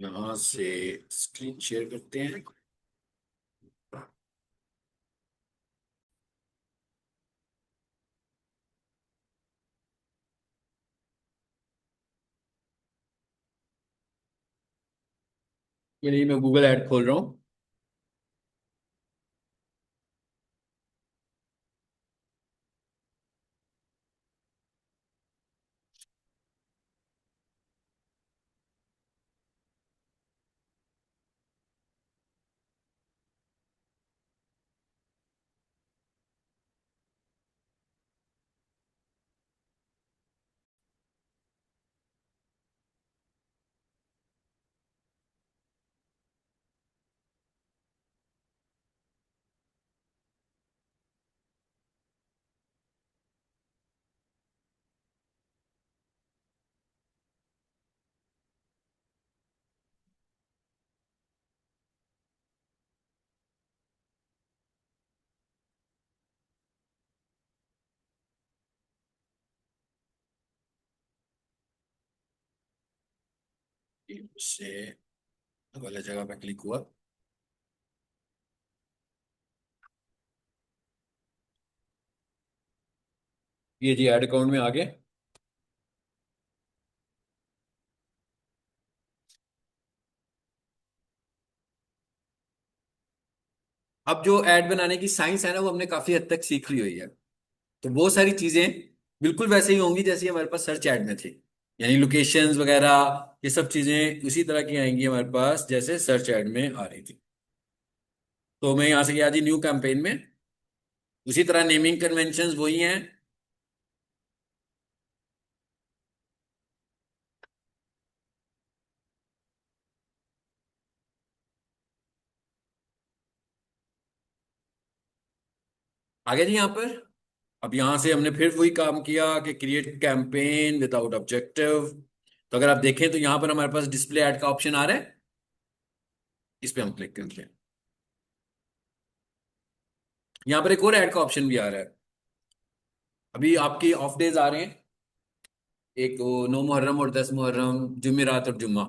यहाँ से screen share करते हैं। ये लिए मैं गूगल ऐड खोल रहा हूँ। से वाला जगह पे क्लिक हुआ। ये जी ऐड अकाउंट में आ गए। अब जो ऐड बनाने की साइंस है ना, वो हमने काफी हद तक सीख ली हुई है। तो वो सारी चीजें बिल्कुल वैसे ही होंगी जैसे हमारे पास सर्च ऐड में थी। यानी लोकेशंस वगैरह, ये सब चीजें उसी तरह की आएंगी हमारे पास जैसे सर्च ऐड में आ रही थी। तो मैं यहां से गया जी न्यू कैंपेन में। उसी तरह नेमिंग कन्वेंशंस वही हैं। आगे जी यहाँ पर। अब यहां से हमने फिर वही काम किया कि क्रिएट कैंपेन विदाउट ऑब्जेक्टिव। तो अगर आप देखें तो यहां पर हमारे पास डिस्प्ले ऐड का ऑप्शन आ रहा है। इस पे हम क्लिक करते हैं। यहां पर एक और ऐड का ऑप्शन भी आ रहा है। अभी आपकी ऑफ डेज आ रहे हैं। एक वो 9 मुहर्रम और 10 मुहर्रम, जुमेरात और जुम्मा।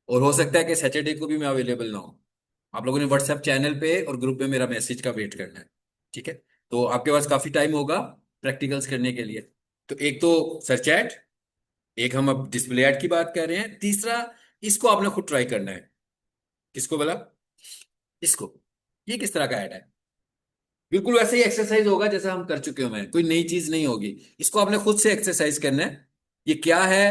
और हो सकता है कि सैटरडे को भी मैं अवेलेबल ना हूँ। आप लोगों ने व्हाट्सएप चैनल पे और ग्रुप में मेरा मैसेज का वेट करना है। ठीक है। तो आपके पास काफी टाइम होगा प्रैक्टिकल्स करने के लिए। तो एक तो सर्च ऐड, एक हम अब डिस्प्ले ऐड की बात कर रहे हैं, तीसरा इसको आपने खुद ट्राई करना है। किसको बोला? इसको। ये किस तरह का ऐड है? बिल्कुल वैसे ही एक्सरसाइज होगा जैसा हम कर चुके हैं, कोई नई चीज नहीं होगी। इसको आपने खुद से एक्सरसाइज करना है। ये क्या है,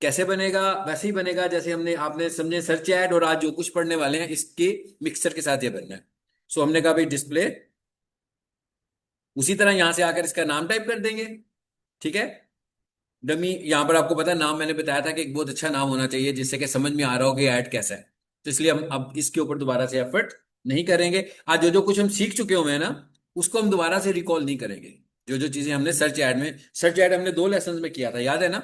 कैसे बनेगा? वैसे ही बनेगा जैसे हमने, आपने समझे सर्च ऐड और आज जो कुछ पढ़ने वाले हैं इसके मिक्सचर के साथ ये बनना है। सो हमने कहा भाई डिस्प्ले, उसी तरह यहां से आकर इसका नाम टाइप कर देंगे। ठीक है। डमी, यहां पर आपको पता है नाम मैंने बताया था कि एक बहुत अच्छा नाम होना चाहिए जिससे कि समझ में आ रहा हो कि ऐड कैसा है। तो इसलिए हम अब इसके ऊपर दोबारा से एफर्ट नहीं करेंगे। आज जो जो कुछ हम सीख चुके हुए हैं ना, उसको हम दोबारा से रिकॉल नहीं करेंगे। जो जो चीजें हमने सर्च ऐड में, सर्च ऐड हमने 2 लेसन में किया था, याद है ना?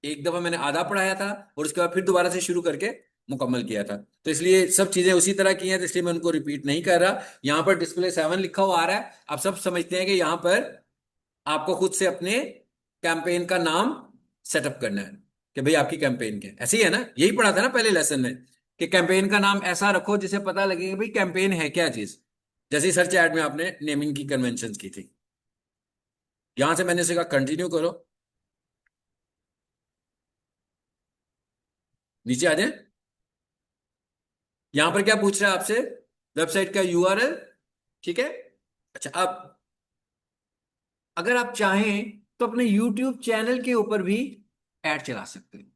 एक दफा मैंने आधा पढ़ाया था और उसके बाद फिर दोबारा से शुरू करके मुकम्मल किया था। तो इसलिए सब चीजें उसी तरह की हैं, तो इसलिए मैं उनको रिपीट नहीं कर रहा। यहाँ पर डिस्प्ले 7 लिखा हुआ आ रहा है। आप सब समझते हैं कि यहाँ पर आपको खुद से अपने कैंपेन का नाम सेटअप करना है कि भाई आपकी कैंपेन क्या है। ऐसे ही है ना, यही पढ़ा था ना पहले लेसन में कि कैंपेन का नाम ऐसा रखो जिसे पता लगे कि भाई कैंपेन है क्या चीज। जैसे ही सर्च ऐड में आपने नेमिंग की कन्वेंशन की थी। यहां से मैंने सीखा, कंटिन्यू करो। नीचे आ जाए। यहां पर क्या पूछ रहा है आपसे? वेबसाइट का यूआरएल। ठीक है। अच्छा, अब अगर आप चाहें तो अपने यूट्यूब चैनल के ऊपर भी ऐड चला सकते हैं।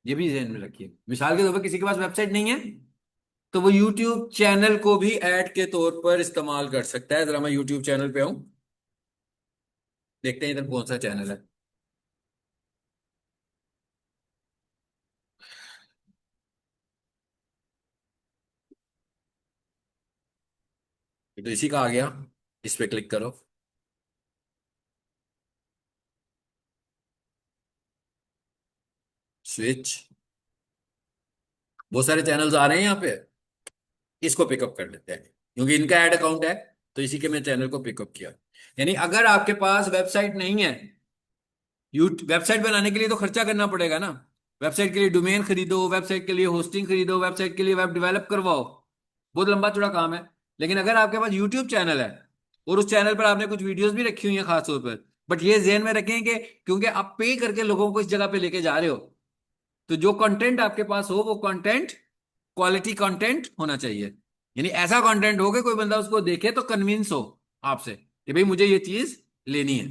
ये भी ध्यान में रखिए। मिसाल के तौर पर किसी के पास वेबसाइट नहीं है तो वो यूट्यूब चैनल को भी ऐड के तौर पर इस्तेमाल कर सकता है। जरा मैं यूट्यूब चैनल पे आऊं, देखते हैं इधर कौन सा चैनल है। ये तो इसी का आ गया। इस पे क्लिक करो। स्विच। बहुत सारे चैनल्स आ रहे हैं यहाँ पे। इसको पिकअप कर लेते हैं क्योंकि इनका ऐड अकाउंट है। तो इसी के मैं चैनल को पिकअप किया। यानी अगर आपके पास वेबसाइट नहीं है, यू वेबसाइट बनाने के लिए तो खर्चा करना पड़ेगा ना। वेबसाइट के लिए डोमेन खरीदो, वेबसाइट के लिए होस्टिंग खरीदो, वेबसाइट के लिए वेब डेवलप करवाओ, बहुत लंबा चौड़ा काम है। लेकिन अगर आपके पास यूट्यूब चैनल है और उस चैनल पर आपने कुछ वीडियोस भी रखी हुई हैं खास तौर पर, बट ये ध्यान में रखें कि क्योंकि आप पे करके लोगों को इस जगह पे लेके जा रहे हो, तो जो कंटेंट आपके पास हो वो कंटेंट क्वालिटी कंटेंट होना चाहिए। यानी ऐसा कंटेंट हो कि कोई बंदा उसको देखे तो कन्विंस हो आपसे कि भाई मुझे ये चीज लेनी है।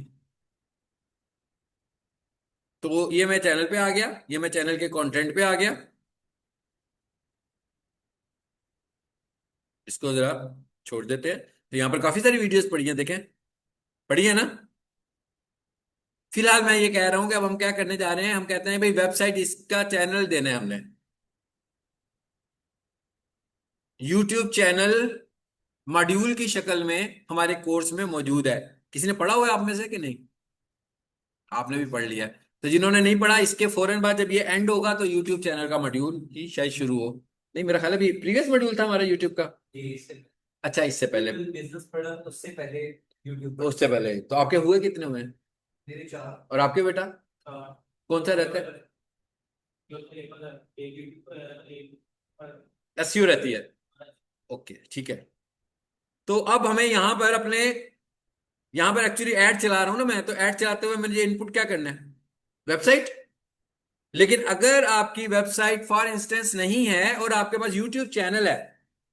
तो ये मैं चैनल पे आ गया, ये मैं चैनल के कंटेंट पे आ गया। इसको जरा छोड़ देते हैं। तो यहाँ पर काफी सारी वीडियोस पड़ी हैं, देखें, पड़ी है ना। फिलहाल मैं ये कह रहा हूं कि अब हम क्या करने जा रहे हैं, हम कहते हैं भाई वेबसाइट इसका चैनल देना है हमने, यूट्यूब चैनल मॉड्यूल की शक्ल में हमारे कोर्स में मौजूद है। किसी ने पढ़ा हुआ है आप में से कि नहीं? आपने भी पढ़ लिया है। तो जिन्होंने नहीं पढ़ा, इसके फौरन बाद जब ये एंड होगा तो यूट्यूब चैनल का मॉड्यूल ही शायद शुरू हो। नहीं, मेरा ख्याल है अभी प्रीवियस मॉड्यूल था हमारा यूट्यूब का। अच्छा, इससे पहले, बिजनेस पढ़ा उससे पहले यूट्यूब उससे पहले तो आपके हुए कितने हुए हैं? मेरे 4। और आपके बेटा हाँ, कौन सा रहता है? एसयू रहती है। ओके, ठीक है। तो अब हमें यहां पर अपने, यहां पर एक्चुअली ऐड चला रहा हूं ना मैं, तो ऐड चलाते हुए मुझे इनपुट क्या करना है? वेबसाइट। लेकिन अगर आपकी वेबसाइट फॉर इंस्टेंस नहीं है और आपके पास यूट्यूब चैनल है,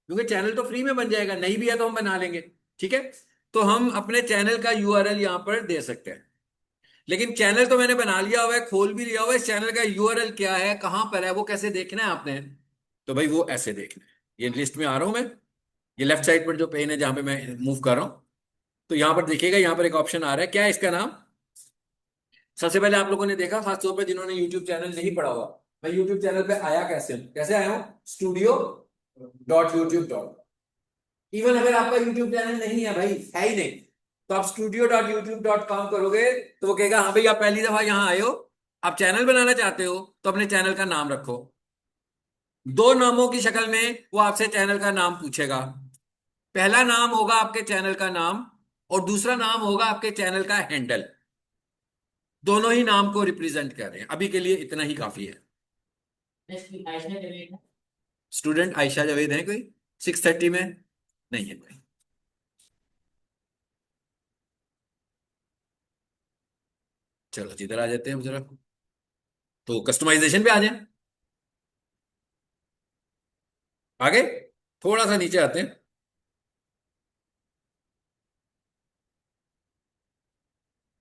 क्योंकि चैनल तो फ्री में बन जाएगा, नहीं भी है तो हम बना लेंगे, ठीक है। तो हम अपने चैनल का यूआरएल यहां पर दे सकते हैं। लेकिन चैनल तो मैंने बना लिया हुआ है, खोल भी लिया हुआ है, इस चैनल का यूआरएल क्या है, कहां पर है, वो कैसे देखना है आपने? तो भाई वो ऐसे देखना है। ये लिस्ट में आ रहा हूं मैं, ये लेफ्ट साइड पर जो पेन है जहां पे मैं मूव कर रहा हूं, तो यहां पर देखिएगा, यहां पर एक ऑप्शन आ रहा है, क्या है इसका नाम? सबसे पहले आप लोगों ने देखा, खासतौर पर जिन्होंने यूट्यूब चैनल नहीं पढ़ा हुआ, मैं यूट्यूब चैनल पे आया कैसे हूं, कैसे आया हूं? studio.youtube. इवन अगर आपका यूट्यूब चैनल नहीं है भाई, है ही नहीं, तो आप studio.youtube.com करोगे तो वो कहेगा हाँ भाई आप पहली दफा यहाँ आए हो, आप चैनल बनाना चाहते हो, तो अपने चैनल का नाम रखो। दो नामों की शक्ल में वो आपसे चैनल का नाम पूछेगा। पहला नाम होगा आपके चैनल का नाम और दूसरा नाम होगा आपके चैनल का हैंडल। दोनों ही नाम को रिप्रेजेंट कर रहे हैं, अभी के लिए इतना ही काफी है। स्टूडेंट आयशा जावेद है कोई 6:30 में? नहीं है कोई। चलो इधर आ जाते हैं जरा, तो कस्टमाइजेशन पे आ जाए। आगे थोड़ा सा नीचे आते हैं।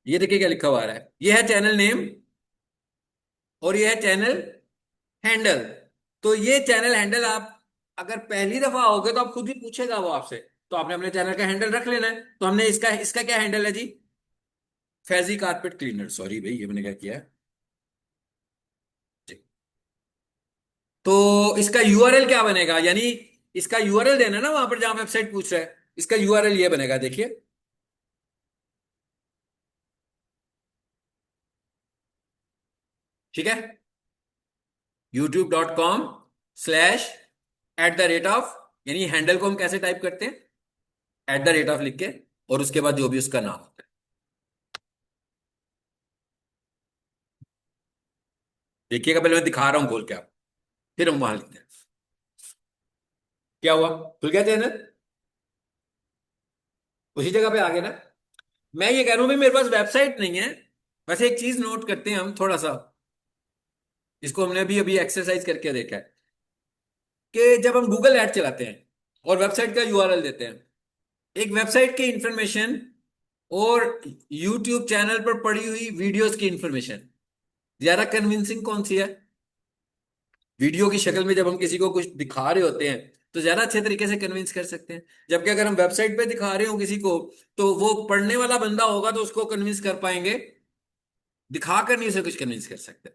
ये देखिए क्या लिखा हुआ आ रहा है, ये है चैनल नेम और ये है चैनल हैंडल। तो ये चैनल हैंडल आप अगर पहली दफा आओगे तो आप खुद ही पूछेगा वो आपसे, तो आपने अपने चैनल का हैंडल रख लेना है। तो हमने इसका इसका क्या हैंडल है जी? फैजी कारपेट क्लीनर, सॉरी भाई ये मैंने क्या किया है जी। तो इसका यूआरएल क्या बनेगा, यानी इसका यूआरएल देना ना वहां पर जहां वेबसाइट पूछ रहा है, इसका यूआरएल ये बनेगा, देखिए, ठीक है, youtube.com/@, यानी हैंडल को हम कैसे टाइप करते हैं? @ लिख के, और उसके बाद जो भी उसका नाम होता है। देखिएगा, पहले मैं दिखा रहा हूं खोल के आप, फिर हम वहां लिखते हैं। क्या हुआ, खुल गया चैनल, उसी जगह पे आ गया ना। मैं ये कह रहा हूं भाई मेरे पास वेबसाइट नहीं है। वैसे एक चीज नोट करते हैं हम थोड़ा सा, इसको हमने अभी अभी एक्सरसाइज करके देखा है, कि जब हम गूगल ऐड चलाते हैं और वेबसाइट का यूआरएल देते हैं, एक वेबसाइट की इंफॉर्मेशन और यूट्यूब चैनल पर पड़ी हुई वीडियोस की इंफॉर्मेशन, ज्यादा कन्विंसिंग कौन सी है? वीडियो की शक्ल में जब हम किसी को कुछ दिखा रहे होते हैं तो ज्यादा अच्छे तरीके से कन्विंस कर सकते हैं, जबकि अगर हम वेबसाइट पे दिखा रहे हो किसी को, तो वो पढ़ने वाला बंदा होगा तो उसको कन्विंस कर पाएंगे, दिखाकर नहीं उसे कुछ कन्विंस कर सकते।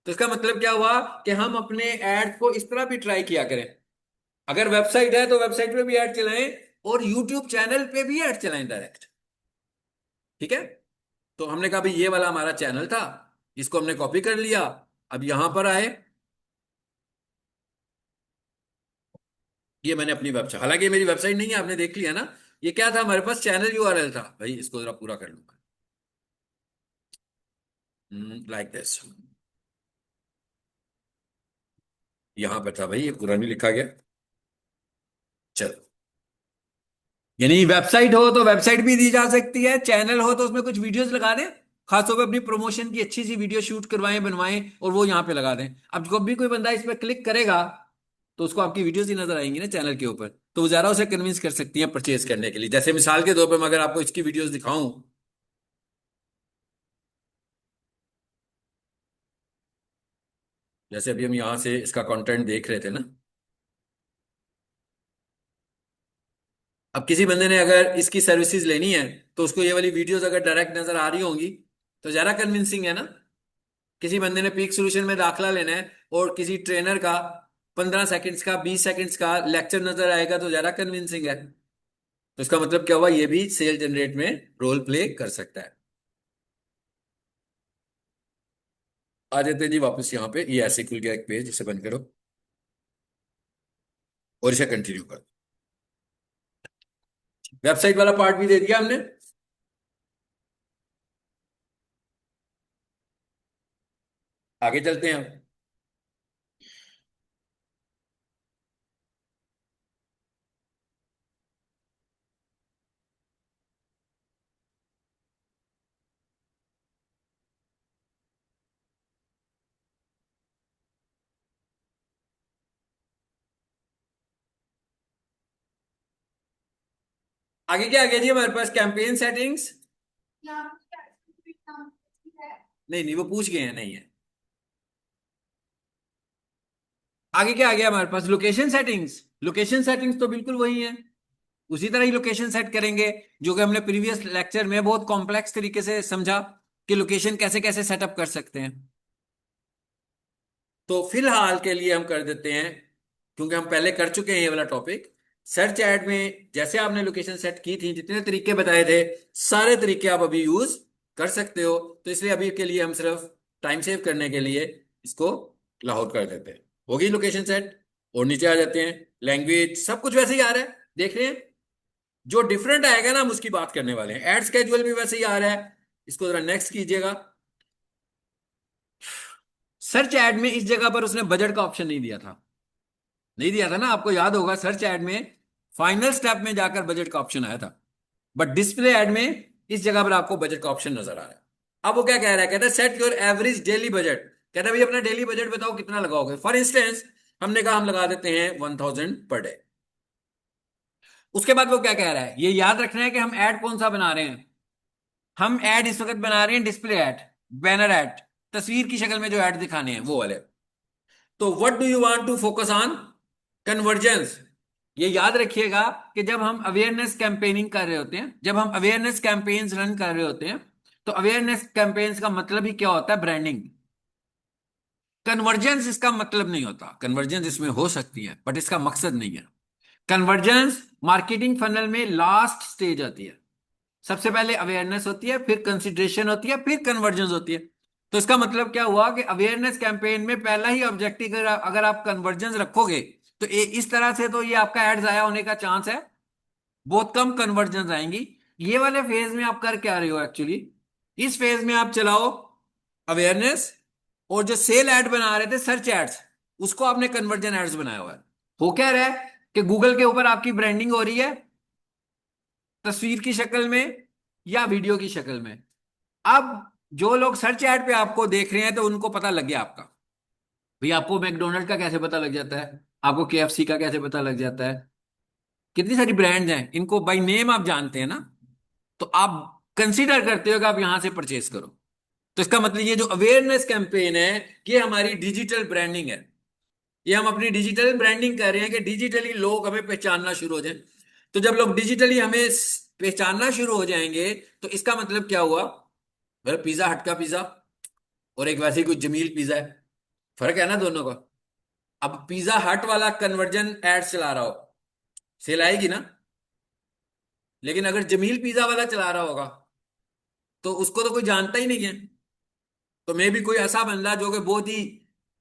तो इसका मतलब क्या हुआ कि हम अपने एड को इस तरह भी ट्राई किया करें, अगर वेबसाइट है तो वेबसाइट पे भी ऐड चलाएं और यूट्यूब चैनल पे भी ऐड चलाएं डायरेक्ट, ठीक है। तो हमने कहा भाई ये वाला हमारा चैनल था, इसको हमने कॉपी कर लिया, अब यहां पर आए, ये मैंने अपनी वेबसाइट, हालांकि ये मेरी वेबसाइट नहीं है, आपने देख लिया ना, ये क्या था हमारे पास, चैनल यूआरएल था भाई, इसको जरा पूरा कर लूंगा, लाइक दिस। यहां पर था भाई, ये पूरा नहीं लिखा गया। चलो, यानी वेबसाइट हो तो वेबसाइट भी दी जा सकती है, चैनल हो तो उसमें कुछ वीडियोस लगा दें, खासतौर पे अपनी प्रमोशन की अच्छी सी वीडियो शूट करवाएं, बनवाएं और वो यहाँ पे लगा दें। अब जब भी कोई बंदा इस पर क्लिक करेगा तो उसको आपकी वीडियोस ही नजर आएंगी ना चैनल के ऊपर, तो वो ज्यादा उसे कन्विंस कर सकती हैं परचेज करने के लिए। जैसे मिसाल के तौर पर मैं अगर आपको इसकी वीडियोस दिखाऊं, जैसे अभी हम यहाँ से इसका कंटेंट देख रहे थे ना, अब किसी बंदे ने अगर इसकी सर्विसेज लेनी है तो उसको ये वाली वीडियोस अगर डायरेक्ट नजर आ रही होंगी तो ज्यादा कन्विंसिंग है ना। किसी बंदे ने पीक सोल्यूशन में दाखला लेना है और किसी ट्रेनर का 15 सेकंड्स का 20 सेकंड्स का लेक्चर नजर आएगा तो ज्यादा कन्विंसिंग है। तो इसका मतलब क्या हुआ, ये भी सेल जनरेट में रोल प्ले कर सकता है। आ जाते हैं जी वापस यहाँ पे, ये ऐसे खुल गया एक पेज, इसे बंद करो और इसे कंटिन्यू करो। वेबसाइट वाला पार्ट भी दे दिया हमने। आगे चलते हैं हम। आगे क्या आ गया जी हमारे पास, कैंपेन सेटिंग्स। नहीं नहीं, वो पूछ गए हैं, नहीं है। आगे क्या आ गया हमारे पास, लोकेशन सेटिंग्स। लोकेशन सेटिंग्स तो बिल्कुल वही है, उसी तरह ही लोकेशन सेट करेंगे जो कि हमने प्रीवियस लेक्चर में बहुत कॉम्प्लेक्स तरीके से समझा कि लोकेशन कैसे कैसे सेटअप कर सकते हैं। तो फिलहाल के लिए हम कर देते हैं, क्योंकि हम पहले कर चुके हैं ये वाला टॉपिक। सर्च ऐड में जैसे आपने लोकेशन सेट की थी, जितने तरीके बताए थे, सारे तरीके आप अभी यूज कर सकते हो। तो इसलिए अभी के लिए हम सिर्फ टाइम सेव करने के लिए इसको लाहौर कर देते हैं। होगी लोकेशन सेट। और नीचे आ जाते हैं, लैंग्वेज सब कुछ वैसे ही आ रहा है, देख रहे हैं। जो डिफरेंट आएगा ना हम उसकी बात करने वाले हैं। एड स्केड्यूल भी वैसे ही आ रहा है, इसको जरा नेक्स्ट कीजिएगा। सर्च ऐड में इस जगह पर उसने बजट का ऑप्शन नहीं दिया था, नहीं दिया था ना, आपको याद होगा। सर्च ऐड में फाइनल स्टेप में जाकर बजट का ऑप्शन आया था, बट डिस्प्ले ऐड में इस जगह पर आपको बजट का ऑप्शन नजर आ रहा है। अब वो क्या कह रहा है, कहता है set your average daily budget. कहता है भाई अपना डेली बजट बताओ कितना लगाओगे। फॉर इंस्टेंस हमने कहा हम लगा देते हैं 1000 पर डे। उसके बाद वो क्या कह रहा है, ये याद रखना है कि हम ऐड कौन सा बना रहे हैं। हम ऐड इस वक्त बना रहे हैं डिस्प्ले ऐड, बैनर ऐड, तस्वीर की शक्ल में जो ऐड दिखाने हैं वो वाले। तो what do you want to focus on, convergence. ये याद रखिएगा कि जब हम अवेयरनेस कैंपेनिंग कर रहे होते हैं, जब हम अवेयरनेस कैंपेन्स रन कर रहे होते हैं, तो अवेयरनेस कैंपेन्स का मतलब ही क्या होता है, ब्रांडिंग। कन्वर्जेंस इसका मतलब नहीं होता। कन्वर्जेंस इसमें हो सकती है बट इसका मकसद नहीं है। कन्वर्जेंस मार्केटिंग फनल में लास्ट स्टेज आती है। सबसे पहले अवेयरनेस होती है, फिर कंसिडरेशन होती है, फिर कन्वर्जेंस होती है। तो इसका मतलब क्या हुआ कि अवेयरनेस कैंपेन में पहला ही ऑब्जेक्टिव अगर आप कन्वर्जेंस रखोगे तो इस तरह से तो ये आपका एड जाया होने का चांस है, बहुत कम कन्वर्जेंस आएंगी। ये वाले फेज में आप कर क्या रहे हो एक्चुअली, इस फेज में आप चलाओ अवेयरनेस, और जो सेल ऐड बना रहे थे सर्च एड्स, उसको आपने कन्वर्जन एड्स बनाया हुआ है। हो क्या रहा है कि गूगल के ऊपर आपकी ब्रांडिंग हो रही है, तस्वीर की शक्ल में या वीडियो की शक्ल में। अब जो लोग सर्च ऐड पे आपको देख रहे हैं तो उनको पता लग गया आपका। भाई आपको मैकडोनल्ड का कैसे पता लग जाता है, आपको केएफसी का कैसे पता लग जाता है, कितनी सारी ब्रांड्स हैं, इनको बाय नेम आप जानते हैं ना। तो आप कंसीडर करते हो कि आप यहां से परचेस करो। तो इसका मतलब ये जो अवेयरनेस कैंपेन है, ये हमारी डिजिटल ब्रांडिंग है। ये हम अपनी डिजिटल ब्रांडिंग कर रहे हैं कि डिजिटली लोग हमें पहचानना शुरू हो जाए। तो जब लोग डिजिटली हमें पहचानना शुरू हो जाएंगे तो इसका मतलब क्या हुआ, मतलब पिज्जा हट का पिज्जा और एक वैसे ही कुछ जमील पिज्जा है, फर्क है ना दोनों का। अब पिज्जा हट वाला कन्वर्जन एड चला रहा हो, सेल आएगी ना। लेकिन अगर जमील पिज्जा वाला चला रहा होगा तो उसको तो कोई जानता ही नहीं है। तो मे भी कोई ऐसा बंदा जो कि बहुत ही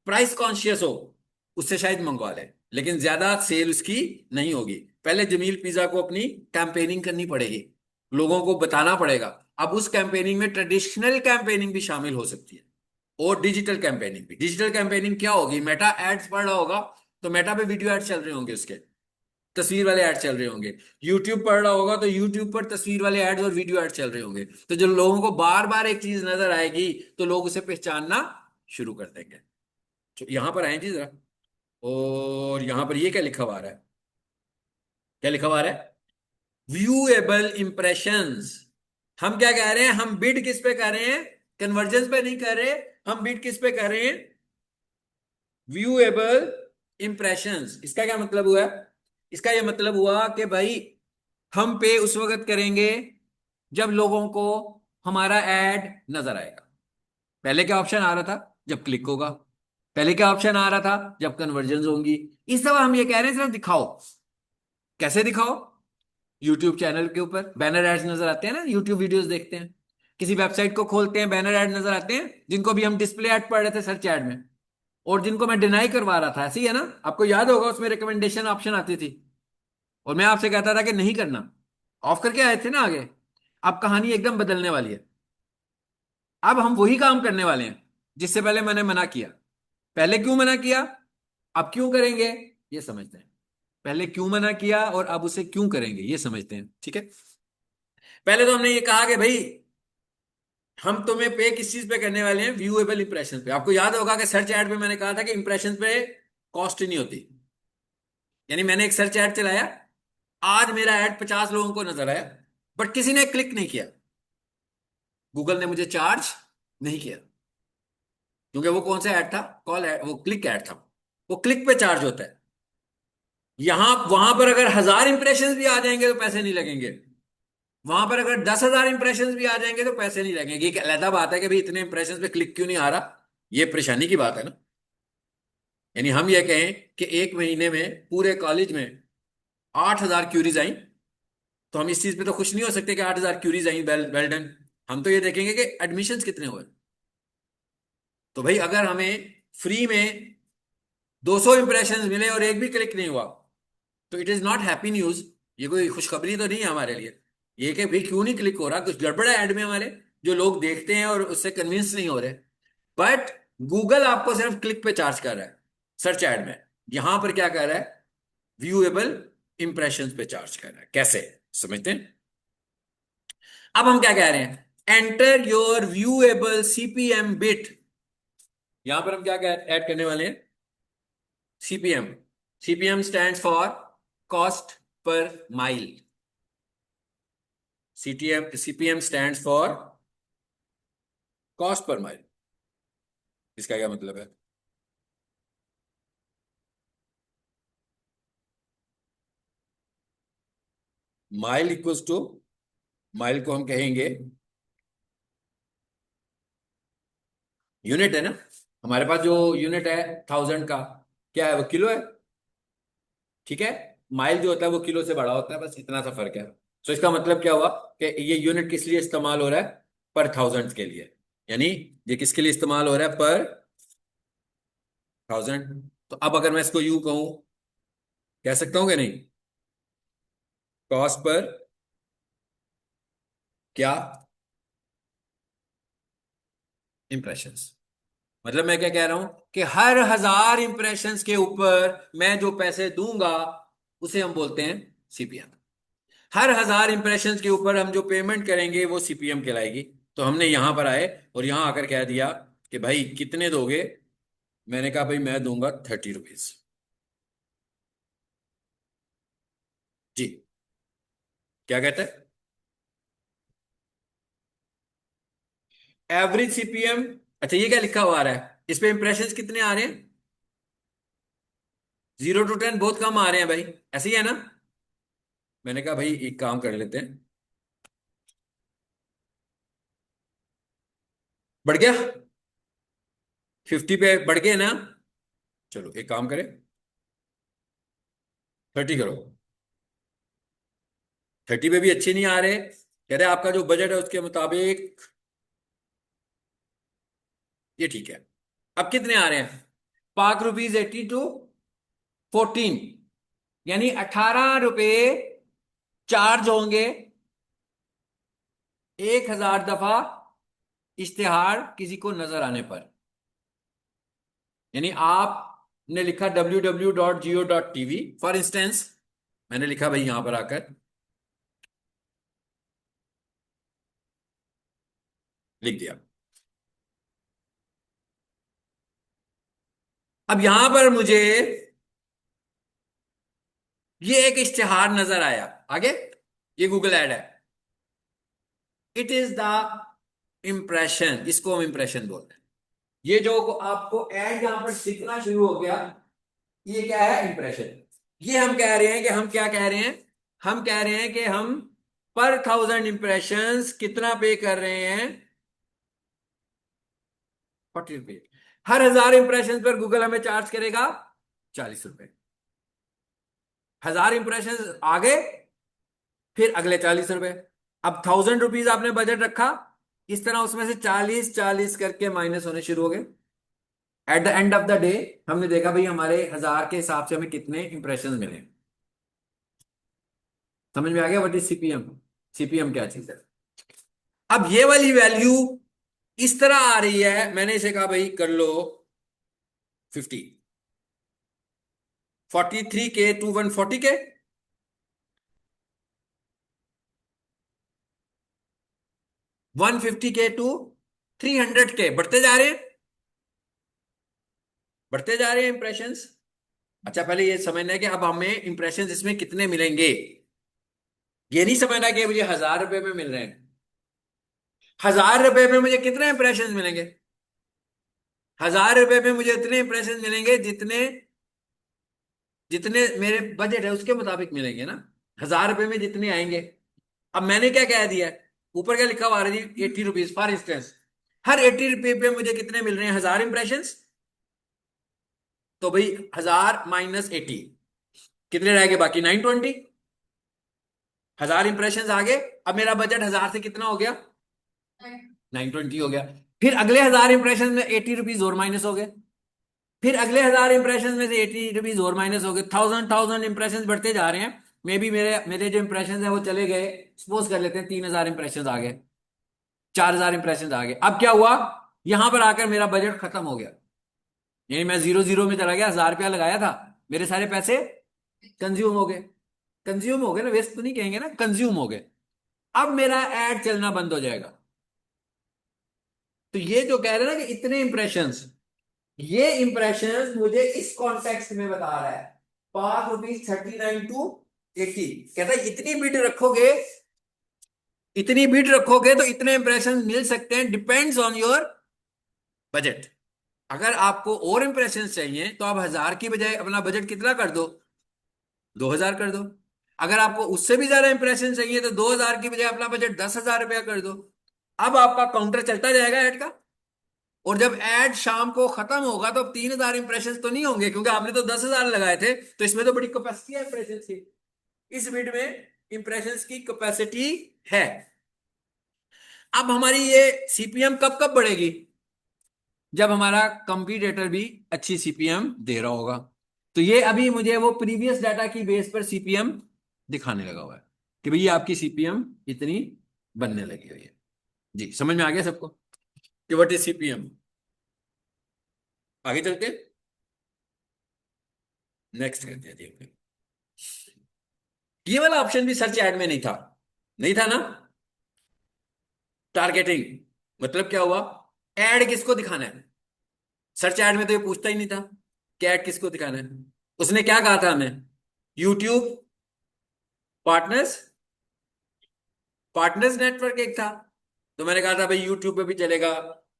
प्राइस कॉन्शियस हो, उससे शायद मंगवा ले, लेकिन ज्यादा सेल उसकी नहीं होगी। पहले जमील पिज्जा को अपनी कैंपेनिंग करनी पड़ेगी, लोगों को बताना पड़ेगा। अब उस कैंपेनिंग में ट्रेडिशनल कैंपेनिंग भी शामिल हो सकती है। और डिजिटल कैंपेनिंग भी। डिजिटल कैंपेनिंग क्या होगी, मेटा एड्स पढ़ रहा होगा तो मेटा पे वीडियो एड्स चल रहे होंगे, उसके तस्वीर वाले ऐड चल रहे होंगे। यूट्यूब पढ़ रहा होगा तो यूट्यूब पर तस्वीर वाले एड्स और वीडियो एड चल रहे होंगे। तो जो लोगों को बार बार एक चीज नजर आएगी तो लोग उसे पहचानना शुरू कर देंगे। तो यहां पर आए जी जरा, और यहां पर ये क्या लिखा हुआ आ रहा है, क्या लिखा हुआ आ रहा है, व्यूएबल इंप्रेशंस। हम क्या कह रहे हैं, हम बिड किस पे कर रहे हैं, कन्वर्जन पे नहीं कर रहे, हम बिड किस पे कर रहे हैं, व्यूएबल इंप्रेशंस। इसका क्या मतलब हुआ, इसका यह मतलब हुआ कि भाई हम पे उस वक्त करेंगे जब लोगों को हमारा एड नजर आएगा। पहले क्या ऑप्शन आ रहा था, जब क्लिक होगा। पहले क्या ऑप्शन आ रहा था, जब कन्वर्जन होंगी। इस दफा हम ये कह रहे हैं सिर्फ दिखाओ। कैसे दिखाओ, यूट्यूब चैनल के ऊपर बैनर एड्स नजर आते हैं ना, यूट्यूब वीडियोस देखते हैं, किसी वेबसाइट को खोलते हैं बैनर एड नजर आते हैं, जिनको भी हम डिस्प्ले एड पढ़ रहे थे सर्च एड में, और जिनको मैं डिनाई करवा रहा था, ऐसे ही है ना। आपको याद होगा उसमें रिकमेंडेशन ऑप्शन आती थी, और मैं आपसे कहता था कि नहीं करना, ऑफ करके आए थे ना आगे। अब कहानी एकदम बदलने वाली है। अब हम वही काम करने वाले हैं जिससे पहले मैंने मना किया। पहले क्यों मना किया, अब क्यों करेंगे, ये समझते हैं। पहले क्यों मना किया और अब उसे क्यों करेंगे, ये समझते हैं, ठीक है। पहले तो हमने ये कहा कि भाई हम तुम्हें पे किस चीज पे करने वाले हैं, व्यूएबल इंप्रेशन पे। आपको याद होगा कि सर्च एड पे मैंने कहा था कि इंप्रेशन पे कॉस्ट नहीं होती। यानी मैंने एक सर्च एड चलाया, आज मेरा एड 50 लोगों को नजर आया, बट किसी ने क्लिक नहीं किया, गूगल ने मुझे चार्ज नहीं किया, क्योंकि वो कौन सा ऐड था, कॉल ऐड, वो क्लिक ऐड था। वो क्लिक पे चार्ज होता है। यहां वहां पर अगर 1000 इंप्रेशन भी आ जाएंगे तो पैसे नहीं लगेंगे। वहां पर अगर 10,000 इंप्रेशन भी आ जाएंगे तो पैसे नहीं लगेंगे। एक अलग बात है कि भाई इतने इंप्रेशन पे क्लिक क्यों नहीं आ रहा, ये परेशानी की बात है ना। यानी हम ये कहें कि एक महीने में पूरे कॉलेज में 8,000 क्यूरीज आई, तो हम इस चीज पे तो खुश नहीं हो सकते कि 8,000 क्यूरीज आई, वेल वेल डन। हम तो ये देखेंगे कि एडमिशन्स कितने हुए। तो भाई अगर हमें फ्री में 200 इंप्रेशन मिले और एक भी क्लिक नहीं हुआ, तो it is not happy news. ये कोई खुशखबरी तो नहीं है हमारे लिए। ये कि भाई क्यों नहीं क्लिक हो रहा, कुछ गड़बड़ है ऐड में हमारे, जो लोग देखते हैं और उससे कन्विंस नहीं हो रहे। बट गूगल आपको सिर्फ क्लिक पे चार्ज कर रहा है सर्च ऐड में। यहां पर क्या कर रहा है, व्यूएबल इंप्रेशंस पे चार्ज कर रहा है। कैसे, समझते हैं। अब हम क्या कह रहे हैं, enter your viewable CPM bit. यहां पर हम क्या ऐड करने वाले हैं, CPM. CPM stands for cost per mile. CTM CPM stands for cost per mile. इसका क्या मतलब है, माइल इक्वल्स टू, माइल को हम कहेंगे यूनिट है ना। हमारे पास जो यूनिट है 1000 का, क्या है वो, किलो है, ठीक है। माइल जो होता है वो किलो से बड़ा होता है, बस इतना सा फर्क है। तो इसका मतलब क्या हुआ कि ये यूनिट किस लिए इस्तेमाल हो रहा है, पर थाउजेंड के लिए। यानी ये किसके लिए इस्तेमाल हो रहा है, पर थाउजेंड। तो अब अगर मैं इसको यूं कहूं, कह सकता हूं कि नहीं, कॉस्ट पर क्या इंप्रेशंस। मतलब मैं क्या कह रहा हूं कि हर 1000 इंप्रेशंस के ऊपर मैं जो पैसे दूंगा उसे हम बोलते हैं सीपीएम। हर 1000 इंप्रेशंस के ऊपर हम जो पेमेंट करेंगे वो सीपीएम कहलाएगी। तो हमने यहां पर आए और यहां आकर कह दिया कि भाई कितने दोगे। मैंने कहा भाई मैं दूंगा 30 रुपीज। जी, क्या कहते हैं, एवरेज सीपीएम। अच्छा ये क्या लिखा हुआ आ रहा है, इस पे इंप्रेशंस कितने आ रहे हैं, 0 to 10 बहुत कम आ रहे हैं भाई, ऐसे ही है ना। मैंने कहा भाई एक काम कर लेते हैं, बढ़ गया, 50 पे बढ़ गए ना। चलो एक काम करें, 30 करो। 30 पे भी अच्छे नहीं आ रहे, कह रहे आपका जो बजट है उसके मुताबिक ये ठीक है। अब कितने आ रहे हैं, ₹5.80 to 14, यानी 18 रुपए चार्ज होंगे 1000 दफा इश्तिहार किसी को नजर आने पर। यानी आपने लिखा www.geo.tv फॉर इंस्टेंस, मैंने लिखा भाई यहां पर आकर लिख दिया। अब यहां पर मुझे ये एक इश्तिहार नजर आया आगे, ये गूगल ऐड है। इट इज द इंप्रेशन, इसको हम इंप्रेशन बोलते हैं। ये जो आपको ऐड यहां पर दिखना शुरू हो गया, ये क्या है? इंप्रेशन। ये हम कह रहे हैं कि हम क्या कह रहे हैं? हम कह रहे हैं कि हम पर 1000 इंप्रेशंस कितना पे कर रहे हैं? 40 रुपए। हर 1000 इंप्रेशन पर गूगल हमें चार्ज करेगा 40 रुपए। 1000 इंप्रेशन आ गए, फिर अगले 40 रुपए। अब 1000 रुपीज आपने बजट रखा, इस तरह उसमें से 40 40 करके माइनस होने शुरू हो गए। At the end of the day हमने देखा भाई हमारे 1000 के हिसाब से हमें कितने इंप्रेशन मिले। समझ में आ गया व्हाट इज सीपीएम? सीपीएम क्या चीज है? अब ये वाली वैल्यू इस तरह आ रही है, मैंने इसे कहा भाई कर लो 50, 43K to 140K, 150K to 300K, बढ़ते जा रहे हैं, बढ़ते जा रहे हैं इंप्रेशंस। अच्छा पहले ये समझना है कि अब हमें इंप्रेशंस इसमें कितने मिलेंगे। ये नहीं समझना कि मुझे 1000 रुपए में मिल रहे हैं। 1000 रुपए में मुझे कितने इंप्रेशंस मिलेंगे? 1000 रुपए में मुझे इतने इंप्रेशंस मिलेंगे जितने जितने मेरे बजट है उसके मुताबिक मिलेंगे ना। 1000 रुपए में जितने आएंगे। अब मैंने क्या कह दिया है, ऊपर क्या लिखा हुआ है जी? 80 रुपीज फॉर इंस्टेंस। हर 80 रुपए पे मुझे कितने मिल रहे हैं? 1000 इंप्रेशंस। तो भाई 1000 - 80 कितने रह गए बाकी? 920। 1000 इंप्रेशंस आ गए। अब मेरा बजट 1000 से कितना हो गया? 920 हो गया। फिर अगले 1000 इंप्रेशन में 80 रुपीज और माइनस हो गए। फिर अगले 1000 इंप्रेशन में से 80 रुपीज और माइनस हो गए। 1000 इंप्रेशन बढ़ते जा रहे हैं। मे बी मेरे मेरे जो इंप्रेशन है वो चले गए, सपोज कर लेते हैं 3000 इंप्रेशन आ गए, 4000 इंप्रेशन आ गए। अब क्या हुआ? यहां पर आकर मेरा बजट खत्म हो गया। यानी मैं 0 0 में चला गया, 1000 रुपया लगाया था, मेरे सारे पैसे कंज्यूम हो गए। कंज्यूम हो गए ना, वेस्ट तो नहीं कहेंगे ना, कंज्यूम हो गए। अब मेरा एड चलना बंद हो जाएगा। तो ये जो कह रहे हैं ना कि इतने इंप्रेशंस, ये इंप्रेशंस मुझे इस कॉन्टेक्स्ट में बता रहा है। ₹5.39 to 80 कहता है इतनी बिट रखोगे, इतनी बिट रखोगे तो इतने इंप्रेशन मिल सकते हैं, डिपेंड्स ऑन योर बजट। अगर आपको और इंप्रेशन चाहिए तो आप 1000 की बजाय अपना बजट कितना कर दो? 2000 कर दो। अगर आपको उससे भी ज्यादा इंप्रेशन चाहिए तो 2000 की बजाय अपना बजट 10,000 रुपया कर दो। अब आपका काउंटर चलता जाएगा ऐड का। और जब एड शाम को खत्म होगा तो अब 3000 इंप्रेशन तो नहीं होंगे, क्योंकि आपने तो 10,000 लगाए थे, तो इसमें तो बड़ी कैपेसिटी है इंप्रेशन की। इस बिट में इंप्रेशन की कैपेसिटी है। अब हमारी ये सीपीएम कब कब बढ़ेगी? जब हमारा कंपटीटर भी अच्छी सीपीएम दे रहा होगा। तो ये अभी मुझे वो प्रीवियस डाटा की बेस पर सीपीएम दिखाने लगा हुआ है कि भैया आपकी सीपीएम इतनी बनने लगी हुई है। जी समझ में आ गया सबको कि व्हाट इज सीपीएम? आगे चलते नेक्स्ट करते हैं जी। ये वाला ऑप्शन भी सर्च ऐड में नहीं था, नहीं था ना। टारगेटिंग मतलब क्या हुआ? ऐड किसको दिखाना है? सर्च ऐड में तो ये पूछता ही नहीं था कि ऐड किसको दिखाना है। उसने क्या कहा था हमें? यूट्यूब पार्टनर्स, पार्टनर्स नेटवर्क एक था। तो मैंने कहा था भाई यूट्यूब पे भी चलेगा,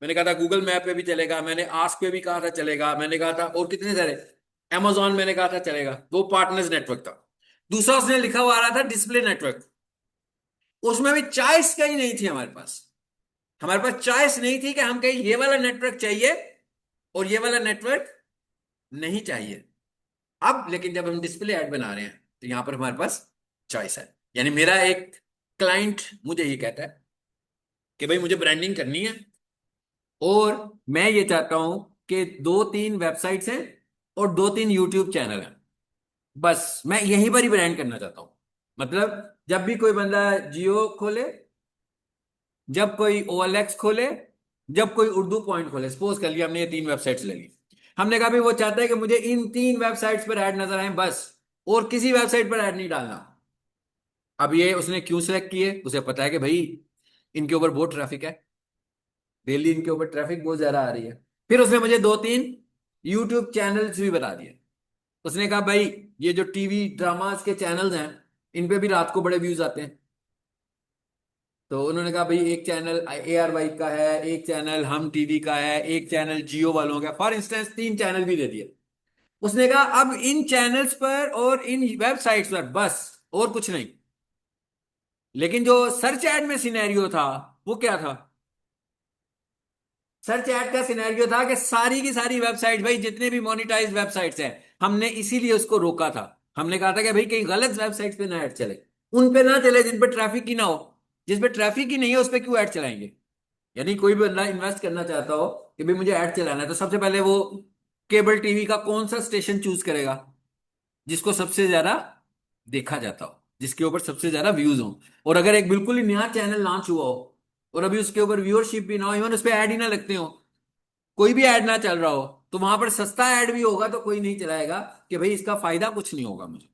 मैंने कहा था गूगल मैप पे भी चलेगा, मैंने आस्क पे भी कहा था चलेगा, मैंने कहा था और कितने सारे, Amazon मैंने कहा था चलेगा। वो पार्टनर्स नेटवर्क था। दूसरा उसने लिखा हुआ आ रहा था डिस्प्ले नेटवर्क। उसमें भी चॉइस कहीं नहीं थी हमारे पास। हमारे पास चॉइस नहीं थी कि हम कहीं ये वाला नेटवर्क चाहिए और ये वाला नेटवर्क नहीं चाहिए। अब लेकिन जब हम डिस्प्ले ऐड बना रहे हैं तो यहां पर हमारे पास चॉइस है। यानी मेरा एक क्लाइंट मुझे ये कहता है कि भाई मुझे ब्रांडिंग करनी है और मैं ये चाहता हूं कि 2 3 वेबसाइट्स हैं और 2 3 यूट्यूब चैनल हैं, बस मैं यहीं पर ही ब्रांड करना चाहता हूं। मतलब जब भी कोई बंदा जियो खोले, जब कोई OLX खोले, जब कोई उर्दू पॉइंट खोले, सपोज कर लिया हमने ये 3 वेबसाइट्स ले ली, हमने कहा भाई वो चाहता है कि मुझे इन 3 वेबसाइट्स पर ऐड नजर आए बस, और किसी वेबसाइट पर ऐड नहीं डालना। अब ये उसने क्यों सिलेक्ट किए, उसे पता है कि भाई इनके ऊपर बहुत ट्रैफिक है, डेली इनके ऊपर ट्रैफिक बहुत ज्यादा आ रही है। फिर उसने मुझे 2-3 यूट्यूब चैनल्स भी बता दिए। उसने कहा भाई ये जो टीवी ड्रामास के चैनल्स हैं, इन पे भी रात को बड़े व्यूज आते हैं। तो उन्होंने कहा भाई एक चैनल ARY का है, एक चैनल हम टीवी का है, एक चैनल जियो वालों का, फॉर इंस्टेंस 3 चैनल भी दे दिए। उसने कहा अब इन चैनल्स पर और इन वेबसाइट्स पर बस, और कुछ नहीं। लेकिन जो सर्च एड में सिनेरियो था, वो क्या था? सर्च ऐड का सिनेरियो था कि सारी की सारी वेबसाइट, भाई जितने भी मोनिटाइज वेबसाइट्स हैं, हमने इसीलिए उसको रोका था। हमने कहा था कि भाई कहीं गलत वेबसाइट्स पे ना ऐड चले, उन पे ना चले जिन पे ट्रैफिक ही ना हो। जिस पे ट्रैफिक ही नहीं है उस पे क्यों ऐड चलाएंगे? यानी कोई भी बंदा इन्वेस्ट करना चाहता हो कि भाई मुझे ऐड चलाना है, तो सबसे पहले वो केबल टीवी का कौन सा स्टेशन चूज करेगा जिसको सबसे ज्यादा देखा जाता हो, जिसके ऊपर सबसे ज्यादा व्यूज हो। और अगर एक बिल्कुल ही नया चैनल लॉन्च हुआ हो और अभी उसके ऊपर व्यूअरशिप भी ना हो, इवन उस पर ऐड ही ना लगते हो, कोई भी ऐड ना चल रहा हो, तो वहां पर सस्ता ऐड भी होगा तो कोई नहीं चलाएगा कि भाई इसका फायदा कुछ नहीं होगा मुझे।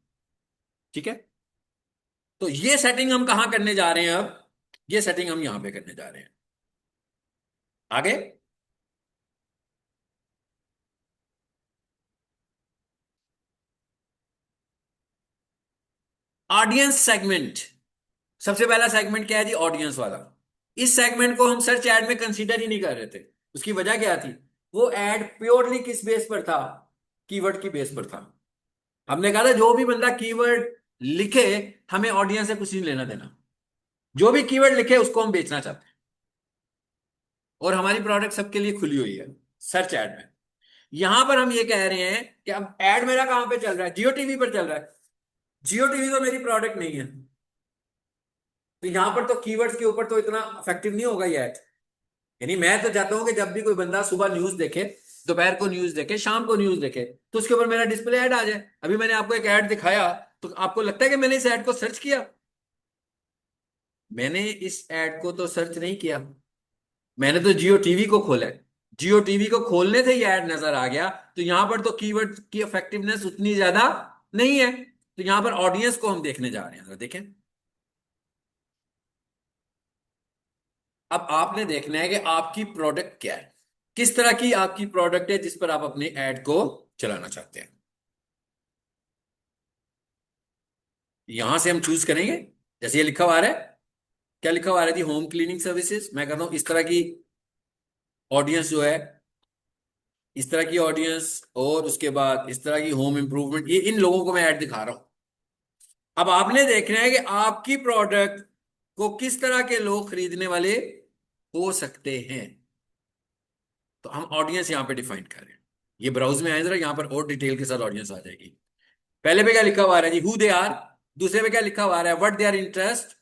ठीक है? तो ये सेटिंग हम कहां करने जा रहे हैं अब? ये सेटिंग हम यहां पे करने जा रहे हैं। आगे ऑडियंस सेगमेंट। सबसे पहला सेगमेंट क्या है जी? ऑडियंस वाला। इस सेगमेंट को हम सर्च ऐड में कंसीडर ही नहीं कर रहे थे। उसकी वजह क्या थी? वो ऐड प्योरली किस बेस पर था? कीवर्ड की बेस पर था। हमने कहा था जो भी बंदा कीवर्ड लिखे, हमें ऑडियंस से कुछ नहीं लेना देना। जो भी कीवर्ड लिखे उसको हम बेचना चाहते हैं, और हमारी प्रोडक्ट सबके लिए खुली हुई है सर्च ऐड में। यहां पर हम ये कह रहे हैं कि अब ऐड मेरा कहां पे चल रहा है? जियो टीवी पर चल रहा है। जियो टीवी तो मेरी प्रोडक्ट नहीं है, तो यहां पर तो कीवर्ड्स के ऊपर तो इतना इफेक्टिव नहीं होगा ये ऐड। यानी मैं तो चाहता हूं कि जब भी कोई बंदा सुबह न्यूज देखे, दोपहर को न्यूज देखे, शाम को न्यूज देखे, तो उसके ऊपर मेरा डिस्प्ले ऐड आ जाए। अभी मैंने आपको एक ऐड दिखाया, तो आपको लगता है कि मैंने इस ऐड को सर्च किया? मैंने इस ऐड को तो सर्च नहीं किया, मैंने तो जियो टीवी को खोला है। जियो टीवी को खोलने से ये ऐड नजर आ गया। तो यहां पर तो कीवर्ड की इफेक्टिवनेस उतनी ज्यादा नहीं है। तो यहां पर ऑडियंस को हम देखने जा रहे हैं, तो देखें। अब आपने देखना है कि आपकी प्रोडक्ट क्या है, किस तरह की आपकी प्रोडक्ट है जिस पर आप अपने ऐड को चलाना चाहते हैं। यहां से हम चूज करेंगे। जैसे ये लिखा हुआ आ रहा है, क्या लिखा हुआ आ रहा है जी? Home cleaning services. मैं कहता हूं इस तरह की ऑडियंस जो है, इस तरह की ऑडियंस, और उसके बाद इस तरह की होम इंप्रूवमेंट, ये इन लोगों को मैं ऐड दिखा रहा हूं। अब आपने देखना है कि आपकी प्रोडक्ट को किस तरह के लोग खरीदने वाले हो सकते हैं। तो हम ऑडियंस यहां पे डिफाइन कर रहे हैं। ये ब्राउज में आए जरा, यहां पर और डिटेल के साथ ऑडियंस आ जाएगी। पहले पे क्या लिखा हुआ है जी? Who they are. दूसरे पे क्या लिखा हुआ है? What they are interest.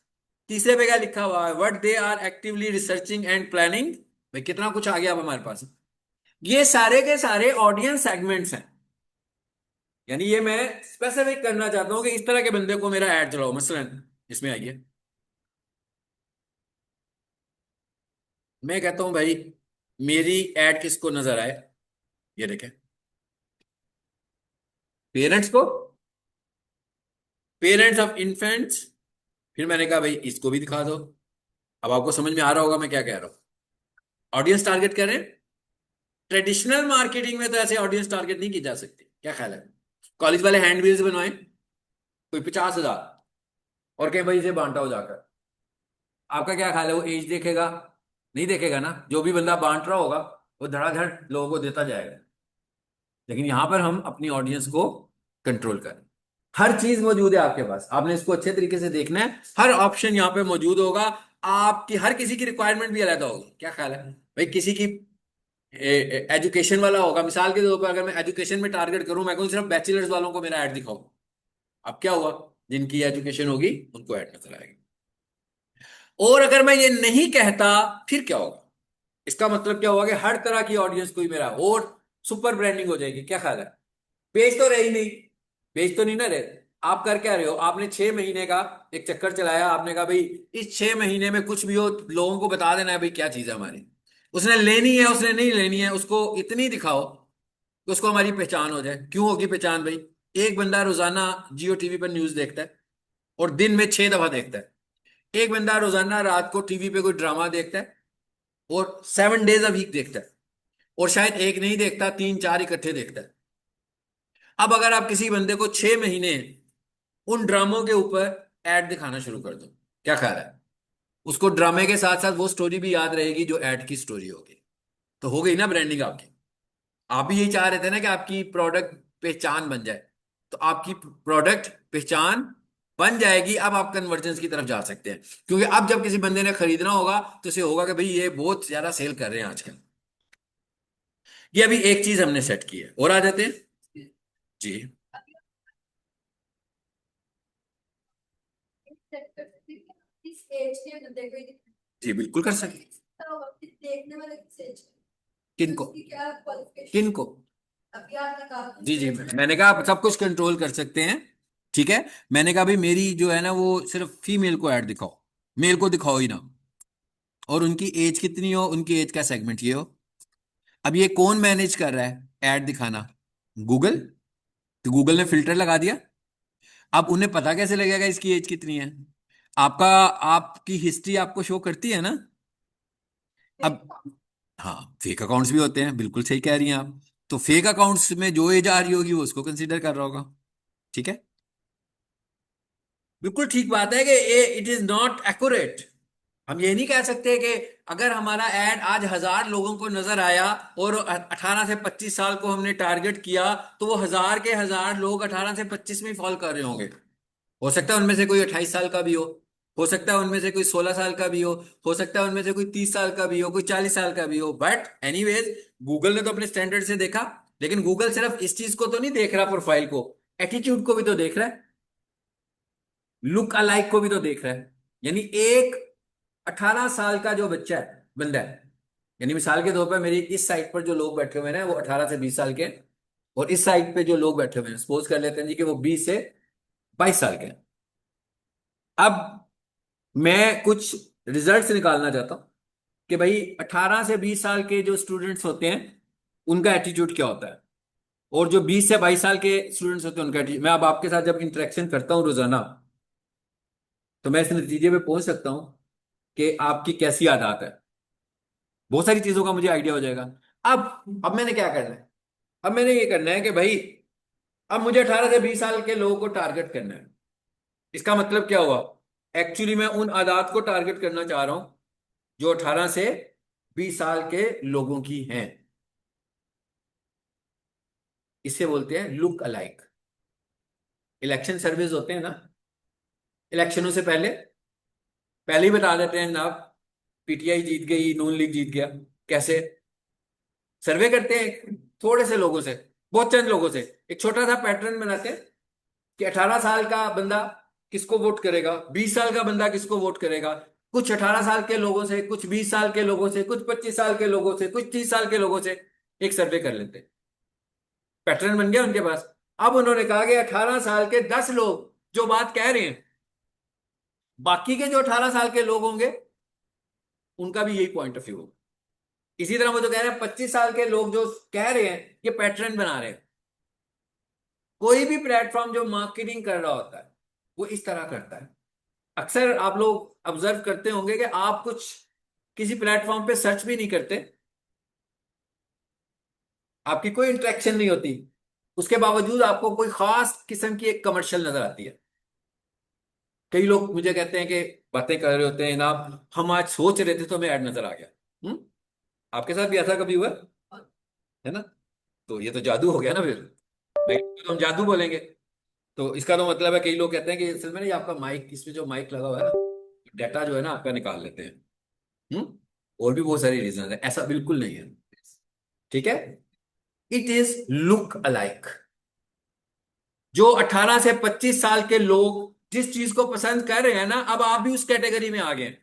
तीसरे पे क्या लिखा हुआ है? What they are actively researching and planning. भाई कितना कुछ आ गया अब हमारे पास। ये सारे के सारे ऑडियंस सेगमेंट्स हैं। यानी ये मैं स्पेसिफिक करना चाहता हूं कि इस तरह के बंदे को मेरा ऐड चलाओ। मसलन इसमें आइए, मैं कहता हूं भाई मेरी ऐड किसको नजर आए? ये देखें, पेरेंट्स को, पेरेंट्स ऑफ इन्फेंट्स। फिर मैंने कहा भाई इसको भी दिखा दो। अब आपको समझ में आ रहा होगा मैं क्या कह रहा हूं। ऑडियंस टारगेट कर रहे हैं। ट्रेडिशनल मार्केटिंग में तो ऐसे ऑडियंस टारगेट नहीं की जा सकती, क्या ख्याल है? कॉलेज वाले हैंडबिल्स बनवाएं, कोई 50,000, और कहीं भाई इसे बांटा हो जाकर। आपका क्या ख्याल है, वो एज देखेगा? नहीं देखेगा ना। जो भी बंदा बांट रहा होगा वो धड़ाधड़ लोगों को देता जाएगा। लेकिन यहां पर हम अपनी ऑडियंस को कंट्रोल करें। हर चीज मौजूद है आपके पास, आपने इसको अच्छे तरीके से देखना है। हर ऑप्शन यहां पे मौजूद होगा। आपकी हर किसी की रिक्वायरमेंट भी अलग होगी, क्या ख्याल है भाई? किसी की एजुकेशन वाला होगा, मिसाल के तौर पर अगर मैं एजुकेशन में टारगेट करूं, मैं कहूं सिर्फ बैचलर्स वालों को मेरा ऐड दिखाओ। अब क्या हुआ? जिनकी एजुकेशन होगी उनको ऐड नजर आएगी। और अगर मैं ये नहीं कहता, फिर क्या होगा? इसका मतलब क्या होगा कि हर तरह की ऑडियंस को ही मेरा, और सुपर ब्रांडिंग हो जाएगी। क्या ख्याल है? बेच तो रही नहीं, बेच तो नहीं ना रहे। आप कर क्या रहे हो? आपने 6 महीने का एक चक्कर चलाया, आपने कहा भाई इस 6 महीने में कुछ भी हो लोगों को बता देना है भाई क्या चीज है हमारी। उसने लेनी है, उसने नहीं लेनी है, उसको इतनी दिखाओ कि उसको हमारी पहचान हो जाए। क्यों होगी पहचान भाई? एक बंदा रोजाना जियो टीवी पर न्यूज देखता है और दिन में 6 दफा देखता है। एक बंदा रोजाना रात को टीवी पे कोई ड्रामा देखता है और 7 डेज अ वीक देखता है। और शायद एक नहीं देखता, 3 4 इकट्ठे देखता है। अब अगर आप किसी बंदे को 6 महीने उन ड्रामों के ऊपर एड दिखाना शुरू कर दो, क्या ख्याल है? उसको ड्रामे के साथ साथ वो स्टोरी भी याद रहेगी जो एड की स्टोरी होगी। तो हो गई ना ब्रांडिंग आपकी। आप भी यही चाह रहे थे ना कि आपकी प्रोडक्ट पहचान बन जाए। तो आपकी प्रोडक्ट पहचान बन जाएगी। अब आप कन्वर्जेंस की तरफ जा सकते हैं, क्योंकि अब जब किसी बंदे ने खरीदना होगा तो इसे होगा कि भाई ये बहुत ज्यादा सेल कर रहे हैं आजकल। ये अभी एक चीज हमने सेट की है, और आ जाते हैं जी। इस एज के बंदे को ही जी बिल्कुल कर सकते। दिखता होगा कि देखने वाले किस एज के, तो किनको? उसकी क्या क्वालिफिकेशन। किनको? अभी आपने कहा जी इस जी, एज मैंने कहा आप सब कुछ कंट्रोल कर सकते हैं। ठीक है। मैंने कहा भाई मेरी जो है ना वो सिर्फ फीमेल को ऐड दिखाओ, मेल को दिखाओ ही ना। और उनकी एज कितनी हो, उनकी एज का सेगमेंट ये हो। अब ये कौन मैनेज कर रहा है ऐड दिखाना? गूगल। तो गूगल ने फिल्टर लगा दिया। अब उन्हें पता कैसे लगेगा इसकी एज कितनी है? आपका आपकी हिस्ट्री आपको शो करती है ना। अब हाँ, फेक अकाउंट्स भी होते हैं, बिल्कुल सही कह रही हैं आप। तो फेक अकाउंट्स में जो एज आ रही होगी वो उसको कंसीडर कर रहा होगा। ठीक है। बिल्कुल ठीक बात है कि ये इट इज नॉट एक्यूरेट। हम ये नहीं कह सकते कि अगर हमारा एड आज 1,000 लोगों को नजर आया और 18 से 25 साल को हमने टारगेट किया, तो वो 1,000 के 1,000 लोग 18 से 25 में फॉल कर रहे होंगे। हो सकता है उनमें से कोई 28 साल का भी हो सकता है उनमें से कोई 16 साल का भी हो सकता है उनमें से कोई 30 साल का भी हो, कोई 40 साल का भी हो। बट एनीवेज, गूगल ने तो अपने स्टैंडर्ड से देखा। लेकिन गूगल सिर्फ इस चीज को तो नहीं देख रहा, प्रोफाइल को, एटीट्यूड को भी तो देख रहा है, लुक अलाइक को भी तो देख रहा है। यानी एक 18 साल का जो बच्चा है, बंदा है, यानी मिसाल के तौर पर मेरी इस साइड पर जो लोग बैठे हुए हैं वो 18 से 20 साल के हैं, और इस साइड पे जो लोग बैठे हुए हैं सपोज कर लेते हैं जी कि वो 20 से 22 साल के हैं। अब मैं कुछ रिजल्ट्स निकालना चाहता हूं कि भाई 18 से 20 साल के जो स्टूडेंट्स होते हैं उनका एटीट्यूड क्या होता है, और जो 20 से 22 साल के स्टूडेंट्स होते हैं उनका एटीट्यूड। मैं अब आपके साथ जब इंटरेक्शन करता हूँ रोजाना, तो मैं इस नतीजे पे पहुंच सकता हूं कि आपकी कैसी आदत है। बहुत सारी चीजों का मुझे आइडिया हो जाएगा। अब मैंने क्या करना है? अब मैंने ये करना है कि भाई अब मुझे 18 से 20 साल के लोगों को टारगेट करना है। इसका मतलब क्या हुआ? एक्चुअली मैं उन आदात को टारगेट करना चाह रहा हूं जो 18 से 20 साल के लोगों की हैं। इसे बोलते हैं लुक अलाइक। इलेक्शन सर्वेज होते हैं ना, इलेक्शनों से पहले पहले ही बता देते हैं जनाब, पीटीआई जीत गई, नून लीग जीत गया। कैसे? सर्वे करते हैं थोड़े से लोगों से, बहुत चंद लोगों से, एक छोटा सा पैटर्न बनाते हैं कि 18 साल का बंदा किसको वोट करेगा, 20 साल का बंदा किसको वोट करेगा। कुछ 18 साल के लोगों से, कुछ 20 साल के लोगों से, कुछ 25 साल के लोगों से, कुछ 30 साल के लोगों से एक सर्वे कर लेते हैं। पैटर्न बन गया उनके पास। अब उन्होंने कहा कि 18 साल के 10 लोग जो बात कह रहे हैं, बाकी के जो 18 साल के लोग होंगे उनका भी यही पॉइंट ऑफ व्यू होगा। इसी तरह वो जो कह रहे हैं 25 साल के लोग जो कह रहे हैं, ये पैटर्न बना रहे हैं। कोई भी प्लेटफॉर्म जो मार्केटिंग कर रहा होता है वो इस तरह करता है। अक्सर आप लोग ऑब्जर्व करते होंगे कि आप कुछ किसी प्लेटफॉर्म पे सर्च भी नहीं करते, आपकी कोई इंटरेक्शन नहीं होती, उसके बावजूद आपको कोई खास किस्म की एक कमर्शियल नजर आती है। कई लोग मुझे कहते हैं कि बातें कर रहे होते हैं ना, हम आज सोच रहे थे तो हमें ऐड नजर आ गया। आपके साथ भी ऐसा कभी हुआ है ना? तो ये तो जादू हो गया ना फिर। नहीं तो हम जादू बोलेंगे। तो इसका तो मतलब है, कई लोग कहते हैं कि असल में ना ये आपका माइक, इसमें जो माइक लगा हुआ है ना, डाटा जो है ना आपका निकाल लेते हैं। हम्म और भी बहुत सारी रीजन है, ऐसा बिल्कुल नहीं है। ठीक है। It is look alike. जो 18 से 25 साल के लोग जिस चीज को पसंद कर रहे हैं ना, अब आप भी उस कैटेगरी में आ गए हैं।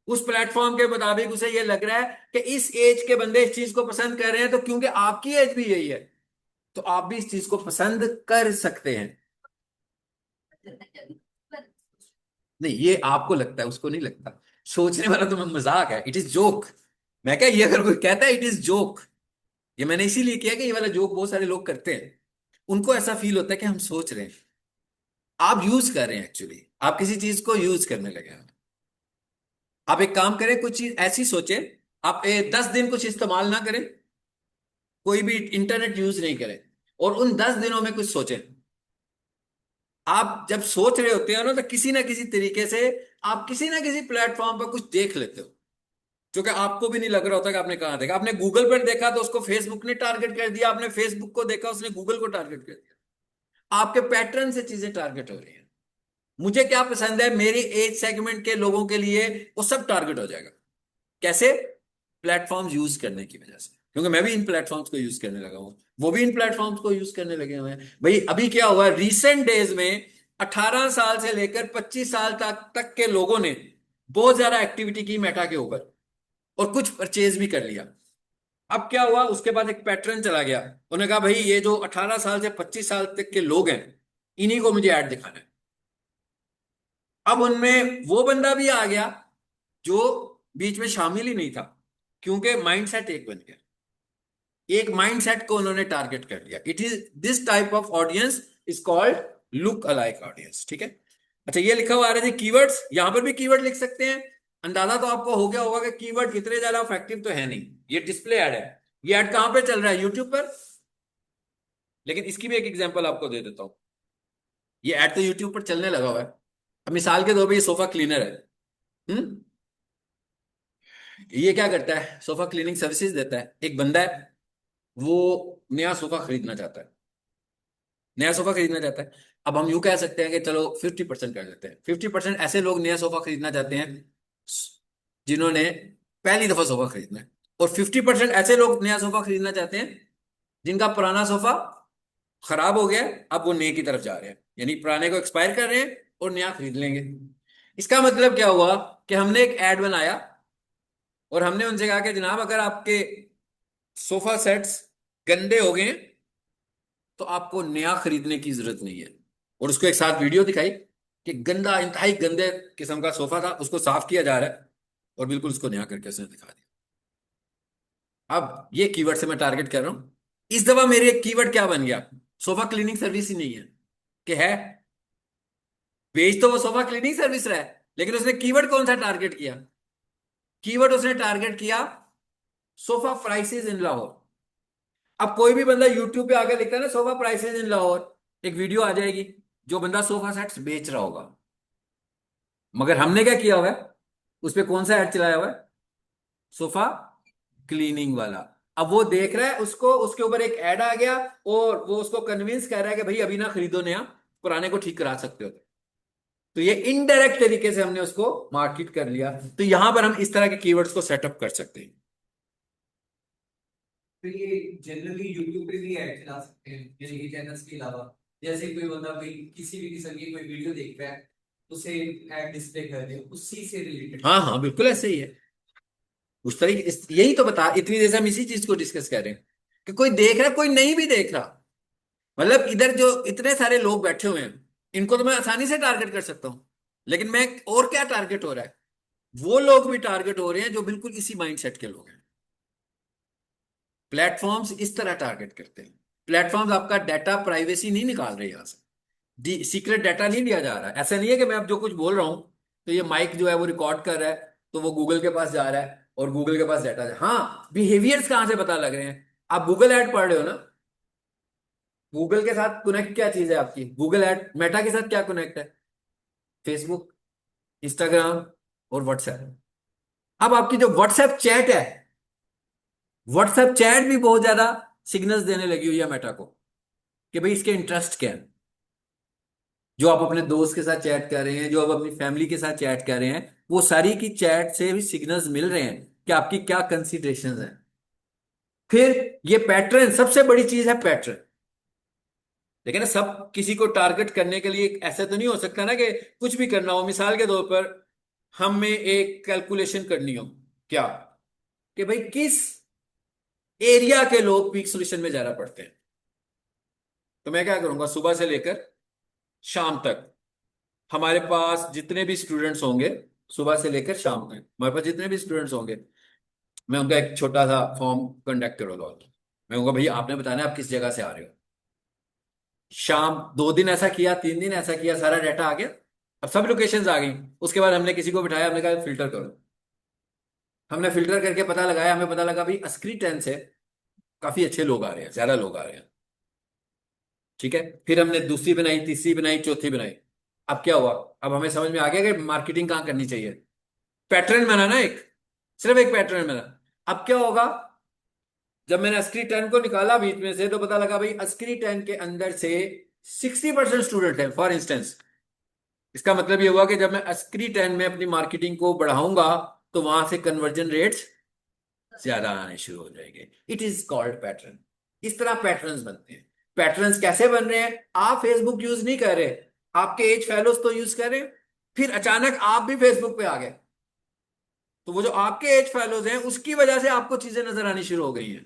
उस प्लेटफॉर्म के मुताबिक उसे ये लग रहा है कि इस एज के बंदे इस चीज को पसंद कर रहे हैं, तो क्योंकि आपकी एज भी यही है तो आप भी इस चीज को पसंद कर सकते हैं। नहीं, ये आपको लगता है, उसको नहीं लगता। सोचने वाला तो मजाक है, इट इज जोक। मैं क्या, ये अगर कोई कहता है इट इज जोक, ये मैंने इसीलिए किया कि ये वाला जोक बहुत सारे लोग करते हैं, उनको ऐसा फील होता है कि हम सोच रहे हैं, आप यूज कर रहे हैं, एक्चुअली आप किसी चीज को यूज करने लगे हैं। आप एक काम करें, कुछ चीज ऐसी सोचें, आप 10 दिन कुछ इस्तेमाल ना करें, कोई भी इंटरनेट यूज नहीं करें, और उन 10 दिनों में कुछ सोचें। आप जब सोच रहे होते हो ना, तो किसी ना किसी तरीके से आप किसी ना किसी प्लेटफॉर्म पर कुछ देख लेते हो, जो कि आपको भी नहीं लग रहा होता कि आपने कहाँ देखा। आपने गूगल पर देखा तो उसको फेसबुक ने टारगेट कर दिया, आपने फेसबुक को देखा उसने गूगल को टारगेट कर दिया। आपके पैटर्न से चीजें टारगेट हो रही हैं। मुझे क्या पसंद है, मेरी एज सेगमेंट के लोगों के लिए वो सब टारगेट हो जाएगा। कैसे? प्लेटफॉर्म्स यूज करने की वजह से, क्योंकि मैं भी इन प्लेटफॉर्म्स को यूज करने लगा हूं, वो भी इन प्लेटफॉर्म्स को यूज करने लगे हुए हैं। भाई अभी क्या हुआ रिसेंट डेज में, 18 साल से लेकर 25 साल तक के लोगों ने बहुत ज्यादा एक्टिविटी की मेटा के ऊपर, और कुछ परचेज भी कर लिया। अब क्या हुआ, उसके बाद एक पैटर्न चला गया, उन्होंने कहा भाई ये जो 18 साल से 25 साल तक के लोग हैं, इन्हीं को मुझे ऐड दिखाना है। अब उनमें वो बंदा भी आ गया जो बीच में शामिल ही नहीं था, क्योंकि माइंडसेट एक बन गया, एक माइंडसेट को उन्होंने टारगेट कर लिया। It is this type of audience is called look alike audience. ठीक है। अच्छा, ये लिखा हुआ आ रहा है कीवर्ड्स, यहां पर भी कीवर्ड लिख सकते हैं। अंदाजा तो आपको हो गया होगा कि कीवर्ड इतने ज्यादा इफेक्टिव तो है नहीं। ये डिस्प्ले ऐड है, ये ऐड कहां पे चल रहा है, यूट्यूब पर। लेकिन इसकी भी एक एग्जांपल आपको दे देता हूं। ये ऐड तो यूट्यूब पर चलने लगा हुआ है। अब मिसाल के तौर पर ये सोफा क्लीनर है। हम्म। ये क्या करता है, सोफा क्लीनिंग सर्विसेज देता है। एक बंदा है, वो नया सोफा खरीदना चाहता है, नया सोफा खरीदना चाहता है। अब हम यूं कह सकते हैं कि चलो 50% कर देते हैं। 50% ऐसे लोग नया सोफा खरीदना चाहते हैं जिन्होंने पहली दफा सोफा खरीदना है, और 50% ऐसे लोग नया सोफा खरीदना चाहते हैं जिनका पुराना सोफा खराब हो गया है, अब वो नए की तरफ जा रहे हैं, यानी पुराने को एक्सपायर कर रहे हैं और नया खरीद लेंगे। इसका मतलब क्या हुआ कि हमने एक ऐड बनाया, और हमने उनसे कहा कि जनाब अगर आपके सोफा सेट्स गंदे हो गए हैं, तो आपको नया खरीदने की जरूरत नहीं है। और उसको एक साथ वीडियो दिखाई कि गंदा, इंतहाई गंदे किस्म का सोफा था, उसको साफ किया जा रहा है, और बिल्कुल उसको नया करके उसने दिखा दिया। अब ये कीवर्ड से मैं टारगेट कर रहा हूं। इस दफा मेरे कीवर्ड क्या बन गया, सोफा क्लीनिंग सर्विस ही नहीं है, कि है पेज तो वो सोफा क्लीनिंग सर्विस रहा है, लेकिन उसने कीवर्ड कौन सा टारगेट किया, कीवर्ड उसने टारगेट किया सोफा प्राइसेस इन लाहौर। अब कोई भी बंदा यूट्यूब पे आकर लिखता है ना सोफा प्राइसेस इन लाहौर, एक वीडियो आ जाएगी, जो बंदा सोफा सेट्स बेच रहा होगा। मगर हमने क्या किया हुआ है, उस पे कौन सा ऐड चलाया हुआ है, सोफा क्लीनिंग वाला। अब वो देख रहा है उसको, उसके ऊपर एक ऐड आ गया, और वो उसको कन्विंस कर रहा है कि भाई अभी ना खरीदो नया, पुराने को ठीक करा सकते हो। तो ये इनडायरेक्ट तरीके से हमने उसको मार्केट कर लिया। तो यहां पर हम इस तरह के कीवर्ड्स को सेटअप कर सकते हैं। फिर ये जनरली यूट्यूब पे भी ऐड चला सकते हैं, यानी कि चैनल्स के अलावा। जैसे कोई बंदा कोई किसी भी किस्म की कोई वीडियो देख रहा है, उसे ऐड डिस्प्ले कर दे उसी से रिलेटेड। हाँ हाँ, बिल्कुल ऐसे ही है। उस तरीके यही तो बता, इतनी देर से हम इसी चीज को डिस्कस कर रहे हैं कि कोई देख रहा है, कोई नहीं भी देख रहा। मतलब इधर जो इतने सारे लोग बैठे हुए हैं, इनको तो मैं आसानी से टारगेट कर सकता हूं, लेकिन मैं, और क्या टारगेट हो रहा है, वो लोग भी टारगेट हो रहे हैं जो बिल्कुल इसी माइंडसेट के लोग हैं। प्लेटफॉर्म्स इस तरह टारगेट करते हैं। प्लेटफॉर्म्स आपका डाटा प्राइवेसी नहीं निकाल रहे यहां से, सीक्रेट डाटा नहीं लिया जा रहा है। ऐसा नहीं है कि मैं अब जो कुछ बोल रहा हूं, तो ये माइक जो है वो रिकॉर्ड कर रहा है, तो वो गूगल के पास जा रहा है, और गूगल के पास डाटा। हाँ, बिहेवियर्स कहां से पता लग रहे हैं, आप गूगल ऐड पढ़ रहे हो ना, गूगल के साथ कनेक्ट क्या चीज है आपकी, गूगल ऐड मेटा के साथ क्या कनेक्ट है, फेसबुक, इंस्टाग्राम और व्हाट्सएप। अब आपकी जो व्हाट्सएप चैट है, व्हाट्सएप चैट भी बहुत ज्यादा सिग्नल्स देने लगी हुई है मेटा को, कि भाई इसके इंटरेस्ट क्या है। जो आप अपने दोस्त के साथ चैट कर रहे हैं, जो आप अपनी फैमिली के साथ चैट कर रहे हैं, वो सारी की चैट से भी सिग्नल्स मिल रहे हैं कि आपकी क्या कंसिडरेशन है। फिर ये पैटर्न, सबसे बड़ी चीज है पैटर्न। लेकिन सब किसी को टारगेट करने के लिए ऐसा तो नहीं हो सकता ना कि कुछ भी करना हो। मिसाल के तौर पर हमें एक कैलकुलेशन करनी हो, क्या, कि भाई किस एरिया के लोग पीक सोल्यूशन में ज्यादा पढ़ते हैं, तो मैं क्या करूंगा, सुबह से लेकर शाम तक हमारे पास जितने भी स्टूडेंट्स होंगे, सुबह से लेकर शाम तक हमारे पास जितने भी स्टूडेंट्स होंगे, मैं उनका एक छोटा सा फॉर्म कंडक्ट करूंगा। मैं कहूँगा भैया आपने बताना है आप किस जगह से आ रहे हो। शाम 2 दिन ऐसा किया, 3 दिन ऐसा किया, सारा डाटा आ गया, अब सब लोकेशंस आ गई। उसके बाद हमने किसी को बिठाया, हमने कहा फिल्टर करो। हमने फिल्टर करके पता लगाया, हमें पता लगा भाई अस्क्री 10 से काफी अच्छे लोग आ रहे हैं, ज्यादा लोग आ रहे हैं। ठीक है, फिर हमने दूसरी बनाई, तीसरी बनाई, चौथी बनाई। अब क्या हुआ, अब हमें समझ में आ गया कि मार्केटिंग कहाँ करनी चाहिए। पैटर्न बनाना एक, सिर्फ एक पैटर्न बना। अब क्या होगा, जब मैंने अस्क्री 10 को निकाला बीच में से, तो पता लगा भाई अस्क्री 10 के अंदर से 60% स्टूडेंट है फॉर इंस्टेंस। इसका मतलब ये हुआ कि जब मैं अस्क्री 10 में अपनी मार्केटिंग को बढ़ाऊंगा, तो वहां से कन्वर्जन रेट्स ज्यादा आने शुरू हो जाएंगे। It is called pattern. इस तरह पैटर्न्स बनते हैं। पैटर्न्स कैसे बन रहे हैं, आप फेसबुक यूज नहीं कर रहे, आपके एज फेलोज तो यूज कर रहे हैं, फिर अचानक आप भी फेसबुक पे आ गए, तो वो जो आपके एज फेलोज हैं उसकी वजह से आपको चीजें नजर आनी शुरू हो गई हैं,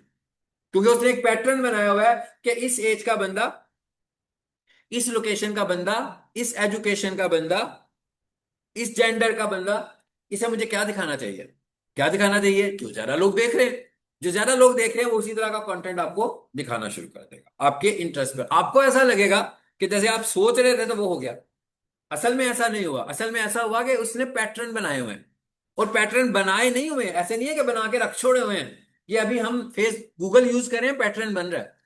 क्योंकि उसने एक पैटर्न बनाया हुआ है कि इस एज का बंदा, इस लोकेशन का बंदा, इस एजुकेशन का बंदा, इस जेंडर का बंदा, इसे मुझे क्या दिखाना चाहिए। क्या दिखाना चाहिए, जो ज्यादा लोग देख रहे हैं। जो ज्यादा लोग देख रहे हैं वो उसी तरह का कंटेंट आपको दिखाना शुरू कर देगा, आपके इंटरेस्ट पर। आपको ऐसा लगेगा कि जैसे आप सोच रहे थे तो वो हो गया। असल में ऐसा नहीं हुआ, असल में ऐसा हुआ कि उसने पैटर्न बनाए हुए हैं। और पैटर्न बनाए नहीं हुए हैं, ऐसे नहीं है कि बना के रख छोड़े हुए हैं। ये अभी हम फेस गूगल यूज करें, पैटर्न बन रहा है।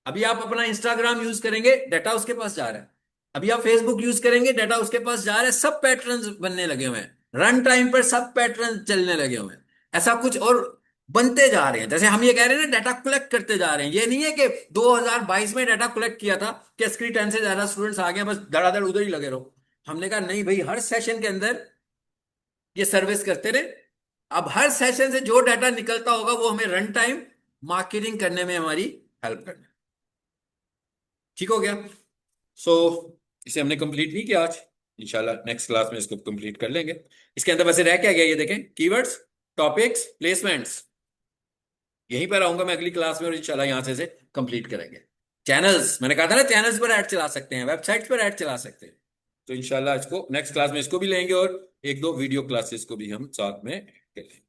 अभी आप अपना इंस्टाग्राम यूज करेंगे, डाटा उसके पास जा रहा है। अभी आप फेसबुक यूज करेंगे, डाटा उसके पास जा रहा है। सब पैटर्न्स बनने लगे हुए हैं, रन टाइम पर सब पैटर्न चलने लगे हुए हैं। ऐसा कुछ और बनते जा रहे हैं। जैसे हम ये कह रहे हैं ना, डाटा कलेक्ट करते जा रहे हैं। ये नहीं है कि 2022 में डाटा कलेक्ट किया था कि स्क्रीन 10 से ज्यादा स्टूडेंट्स आ गए, बस धड़ाधड़ उधर ही लगे रहो। हमने कहा नहीं भाई, हर सेशन के अंदर ये सर्विस करते रहे। अब हर सेशन से जो डाटा निकलता होगा वो हमें रन टाइम मार्केटिंग करने में हमारी हेल्प करना। ठीक हो गया। सो इसे हमने कंप्लीट नहीं किया आज, इंशाल्लाह नेक्स्ट क्लास में इसको कंप्लीट कर लेंगे। इसके अंदर वैसे रह क्या गया, ये देखें, कीवर्ड्स, टॉपिक्स, प्लेसमेंट्स। यहीं पर आऊंगा मैं अगली क्लास में, और इंशाल्लाह यहां से कंप्लीट करेंगे। चैनल्स, मैंने कहा था ना, चैनल्स पर ऐड चला सकते हैं, वेबसाइट्स पर ऐड चला सकते हैं। तो इंशाल्लाह इसको नेक्स्ट क्लास में इसको भी लेंगे, और एक दो वीडियो क्लासेस को भी हम साथ में करेंगे।